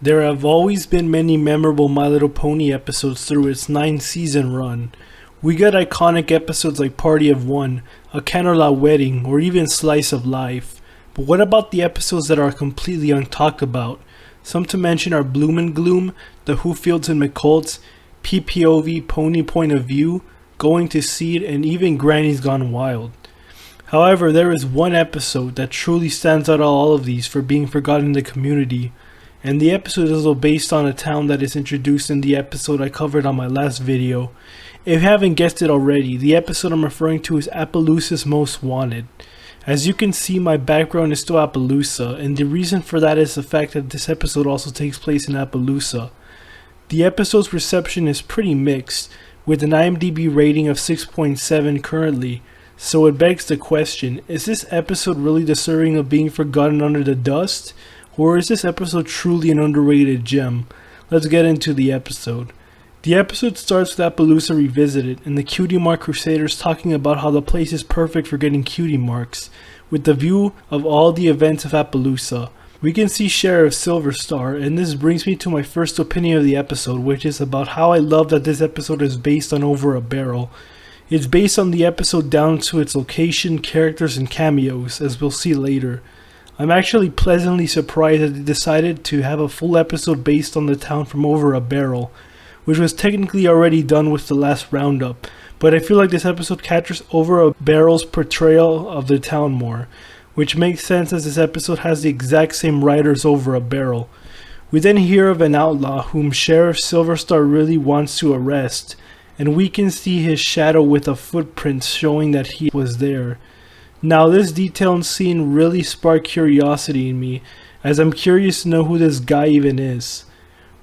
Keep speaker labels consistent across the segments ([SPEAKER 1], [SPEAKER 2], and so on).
[SPEAKER 1] There have always been many memorable My Little Pony episodes through its 9-season run. We got iconic episodes like Party of One, A Candlelight Wedding, or even Slice of Life. But what about the episodes that are completely untalked about? Some to mention are Bloom and Gloom, The Whofields and McColts, PPOV Pony Point of View, Going to Seed, and even Granny's Gone Wild. However, there is one episode that truly stands out of all of these for being forgotten in the community. And the episode is also based on a town that is introduced in the episode I covered on my last video. If you haven't guessed it already, the episode I'm referring to is Appaloosa's Most Wanted. As you can see, my background is still Appaloosa, and the reason for that is the fact that this episode also takes place in Appaloosa. The episode's reception is pretty mixed, with an IMDb rating of 6.7 currently, so it begs the question, is this episode really deserving of being forgotten under the dust? Or is this episode truly an underrated gem? Let's get into the episode. The episode starts with Appaloosa Revisited and the Cutie Mark Crusaders talking about how the place is perfect for getting cutie marks, with the view of all the events of Appaloosa. We can see Sheriff Silverstar, and this brings me to my first opinion of the episode, which is about how I love that this episode is based on Over a Barrel. It's based on the episode down to its location, characters, and cameos, as we'll see later. I'm actually pleasantly surprised that they decided to have a full episode based on the town from Over a Barrel, which was technically already done with the last roundup, but I feel like this episode captures Over a Barrel's portrayal of the town more, which makes sense as this episode has the exact same writers Over a Barrel. We then hear of an outlaw whom Sheriff Silverstar really wants to arrest, and we can see his shadow with a footprint showing that he was there. Now this detailed scene really sparked curiosity in me, as I'm curious to know who this guy even is.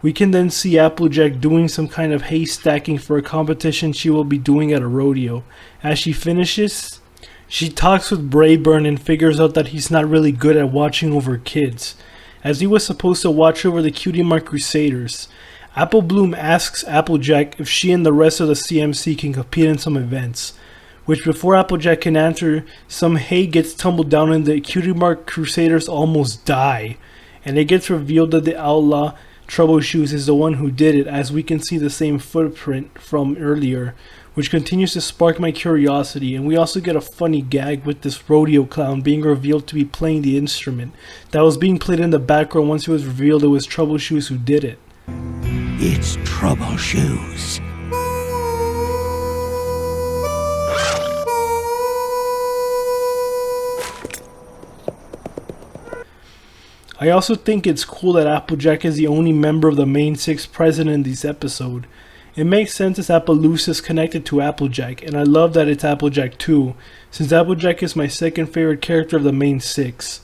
[SPEAKER 1] We can then see Applejack doing some kind of hay stacking for a competition she will be doing at a rodeo. As she finishes, she talks with Brayburn and figures out that he's not really good at watching over kids, as he was supposed to watch over the Cutie Mark Crusaders. Apple Bloom asks Applejack if she and the rest of the CMC can compete in some events, which before Applejack can answer, some hay gets tumbled down and the Cutie Mark Crusaders almost die, and it gets revealed that the outlaw Troubleshoes is the one who did it, as we can see the same footprint from earlier, which continues to spark my curiosity. And we also get a funny gag with this rodeo clown being revealed to be playing the instrument that was being played in the background once it was revealed it was Troubleshoes who did it.
[SPEAKER 2] It's Troubleshoes.
[SPEAKER 1] I also think it's cool that Applejack is the only member of the main six present in this episode. It makes sense as Appaloosa is connected to Applejack, and I love that it's Applejack too, since Applejack is my second favorite character of the main six.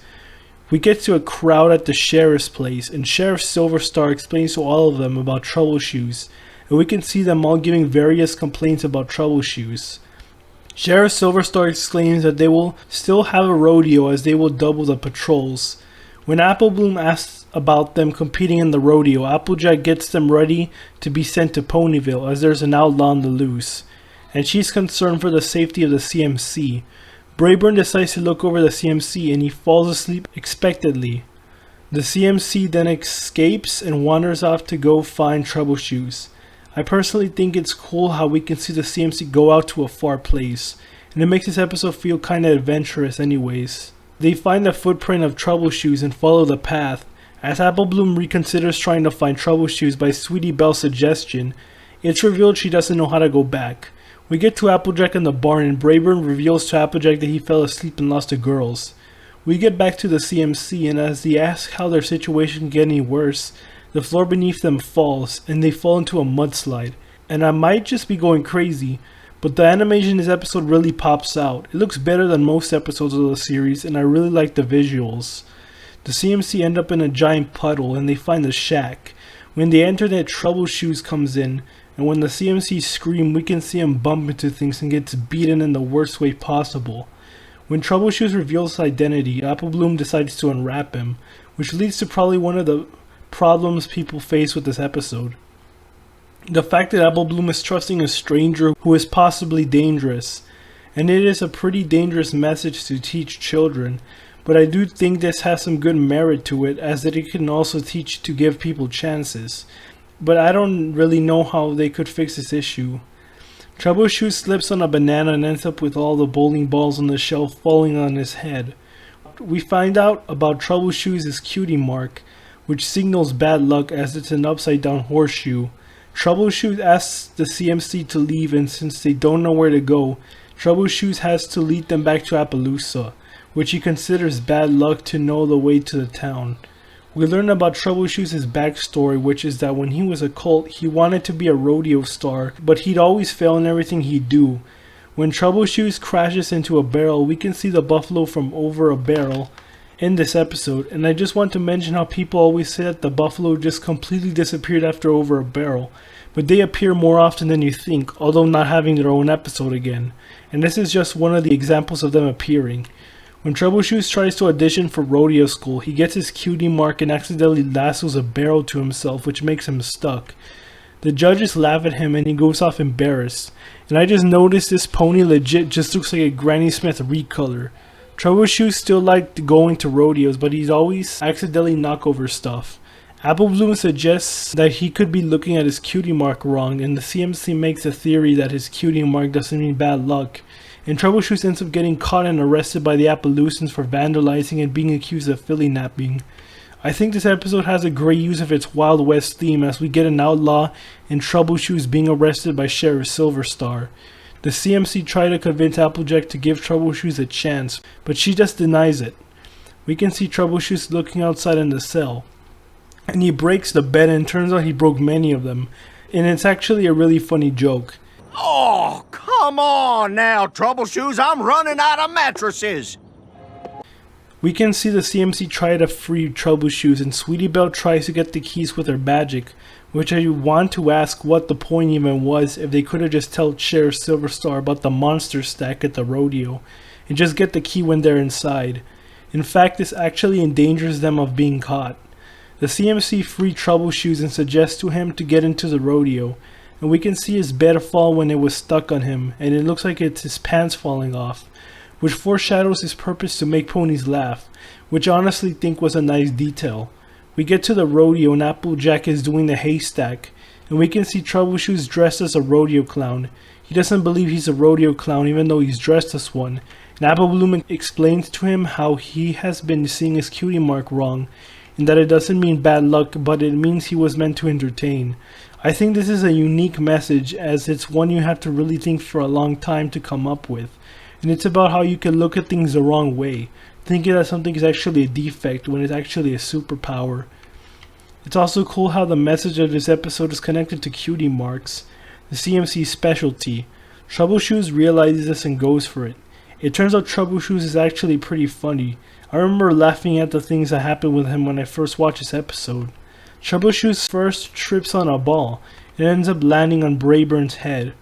[SPEAKER 1] We get to a crowd at the sheriff's place, and Sheriff Silverstar explains to all of them about Troubleshoes, and we can see them all giving various complaints about Troubleshoes. Sheriff Silverstar exclaims that they will still have a rodeo as they will double the patrols. When Apple Bloom asks about them competing in the rodeo, Applejack gets them ready to be sent to Ponyville as there's an outlaw on the loose, and she's concerned for the safety of the CMC. Brayburn decides to look over the CMC and he falls asleep expectantly. The CMC then escapes and wanders off to go find Troubleshoes. I personally think it's cool how we can see the CMC go out to a far place, and it makes this episode feel kinda adventurous anyways. They find the footprint of Troubleshoes and follow the path. As Apple Bloom reconsiders trying to find Troubleshoes by Sweetie Belle's suggestion, it's revealed she doesn't know how to go back. We get to Applejack in the barn and Brayburn reveals to Applejack that he fell asleep and lost the girls. We get back to the CMC, and as they ask how their situation can get any worse, the floor beneath them falls and they fall into a mudslide. And I might just be going crazy, but the animation in this episode really pops out. It looks better than most episodes of the series, and I really like the visuals. The CMC end up in a giant puddle and they find the shack. When they enter that, Troubleshoes comes in, and when the CMC scream, we can see him bump into things and gets beaten in the worst way possible. When Troubleshoes reveals his identity, Apple Bloom decides to unwrap him, which leads to probably one of the problems people face with this episode. The fact that Apple Bloom is trusting a stranger who is possibly dangerous, and it is a pretty dangerous message to teach children, but I do think this has some good merit to it, as that it can also teach to give people chances. But I don't really know how they could fix this issue. Troubleshoes slips on a banana and ends up with all the bowling balls on the shelf falling on his head. We find out about Troubleshoes' cutie mark, which signals bad luck as it's an upside down horseshoe. Troubleshoes asks the CMC to leave, and since they don't know where to go, Troubleshoes has to lead them back to Appaloosa, which he considers bad luck to know the way to the town. We learn about Troubleshoes' backstory, which is that when he was a colt, he wanted to be a rodeo star, but he'd always fail in everything he'd do. When Troubleshoes crashes into a barrel, we can see the buffalo from over a barrel in this episode, and I just want to mention how people always say that the buffalo just completely disappeared after over a barrel, but they appear more often than you think, although not having their own episode again, and this is just one of the examples of them appearing. When Troubleshoes tries to audition for rodeo school, he gets his cutie mark and accidentally lassos a barrel to himself, which makes him stuck. The judges laugh at him and he goes off embarrassed, and I just noticed this pony legit just looks like a Granny Smith recolor. Troubleshoes still liked going to rodeos, but he's always accidentally knock over stuff. Applebloom suggests that he could be looking at his cutie mark wrong, and the CMC makes a theory that his cutie mark doesn't mean bad luck, and Troubleshoes ends up getting caught and arrested by the Appaloosans for vandalizing and being accused of filly napping. I think this episode has a great use of its Wild West theme, as we get an outlaw and Troubleshoes being arrested by Sheriff Silverstar. The CMC try to convince Applejack to give Troubleshoes a chance, but she just denies it. We can see Troubleshoes looking outside in the cell, and he breaks the bed, and turns out he broke many of them, and it's actually a really funny joke.
[SPEAKER 2] Oh, come on now, Troubleshoes. I'm running out of mattresses.
[SPEAKER 1] We can see the CMC try to free Troubleshoes, and Sweetie Belle tries to get the keys with her magic, which I want to ask what the point even was if they could have just told Sheriff Silverstar about the monster stack at the rodeo, and just get the key when they're inside. In fact, this actually endangers them of being caught. The CMC free Troubleshoes and suggests to him to get into the rodeo, and we can see his bed fall when it was stuck on him, and it looks like it's his pants falling off, which foreshadows his purpose to make ponies laugh, which I honestly think was a nice detail. We get to the rodeo and Applejack is doing the haystack, and we can see Troubleshoes dressed as a rodeo clown. He doesn't believe he's a rodeo clown even though he's dressed as one, and Applebloom explains to him how he has been seeing his cutie mark wrong, and that it doesn't mean bad luck, but it means he was meant to entertain. I think this is a unique message, as it's one you have to really think for a long time to come up with, and it's about how you can look at things the wrong way, thinking that something is actually a defect when it's actually a superpower. It's also cool how the message of this episode is connected to cutie marks, the CMC's specialty. Troubleshoes realizes this and goes for it. It turns out Troubleshoes is actually pretty funny. I remember laughing at the things that happened with him when I first watched this episode. Troubleshoes first trips on a ball and ends up landing on Brayburn's head.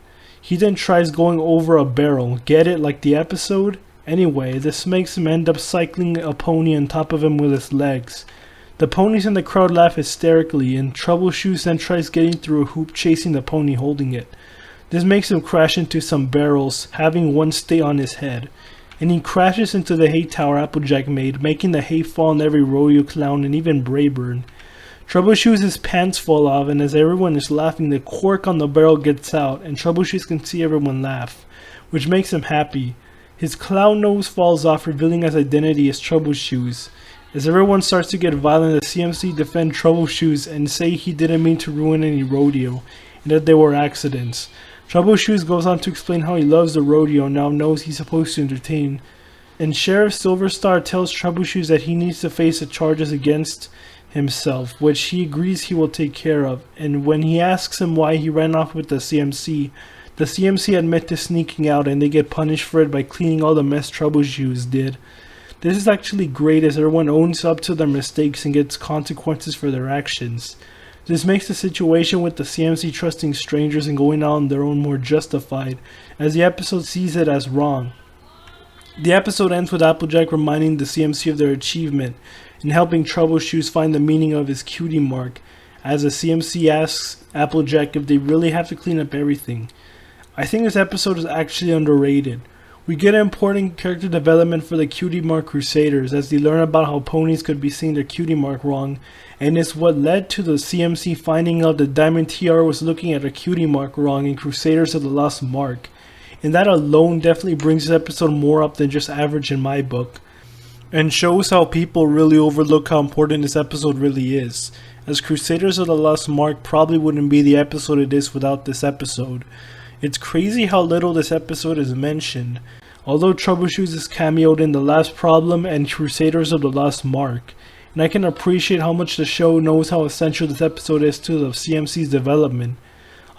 [SPEAKER 1] He then tries going over a barrel. Get it, like the episode? Anyway, this makes him end up cycling a pony on top of him with his legs. The ponies in the crowd laugh hysterically, and Troubleshoes then tries getting through a hoop chasing the pony holding it. This makes him crash into some barrels, having one stay on his head, and he crashes into the hay tower Applejack made, making the hay fall on every rodeo clown and even Brayburn. Troubleshoes' pants fall off, and as everyone is laughing, the cork on the barrel gets out, and Troubleshoes can see everyone laugh, which makes him happy. His clown nose falls off, revealing his identity as Troubleshoes. As everyone starts to get violent, the CMC defend Troubleshoes and say he didn't mean to ruin any rodeo, and that they were accidents. Troubleshoes goes on to explain how he loves the rodeo and now knows he's supposed to entertain. And Sheriff Silverstar tells Troubleshoes that he needs to face the charges against himself, which he agrees he will take care of. And when he asks him why he ran off with the CMC admit to sneaking out, and they get punished for it by cleaning all the mess Troubleshoes did. This is actually great, as everyone owns up to their mistakes and gets consequences for their actions. This makes the situation with the CMC trusting strangers and going out on their own more justified, as the episode sees it as wrong. The episode ends with Applejack reminding the CMC of their achievement and helping Troubleshoes find the meaning of his cutie mark, as the CMC asks Applejack if they really have to clean up everything. I think this episode is actually underrated. We get important character development for the cutie mark Crusaders as they learn about how ponies could be seeing their cutie mark wrong, and it's what led to the CMC finding out that Diamond TR was looking at a cutie mark wrong in Crusaders of the Lost Mark. And that alone definitely brings this episode more up than just average in my book, and shows how people really overlook how important this episode really is, as Crusaders of the Lost Mark probably wouldn't be the episode it is without this episode. It's crazy how little this episode is mentioned, although Troubleshoes is cameoed in The Last Problem and Crusaders of the Lost Mark, and I can appreciate how much the show knows how essential this episode is to the CMC's development.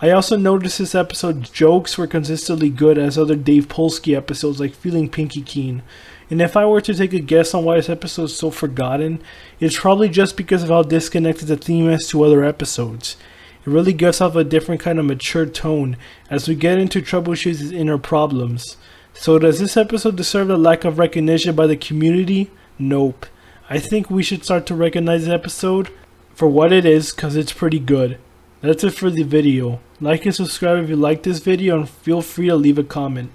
[SPEAKER 1] I also noticed this episode's jokes were consistently good as other Dave Polsky episodes like Feeling Pinky Keen, and if I were to take a guess on why this episode is so forgotten, it's probably just because of how disconnected the theme is to other episodes. It really gives off a different kind of mature tone as we get into Troubleshoes' inner problems. So does this episode deserve the lack of recognition by the community? Nope. I think we should start to recognize the episode for what it is, cause it's pretty good. That's it for the video. Like and subscribe if you like this video, and feel free to leave a comment.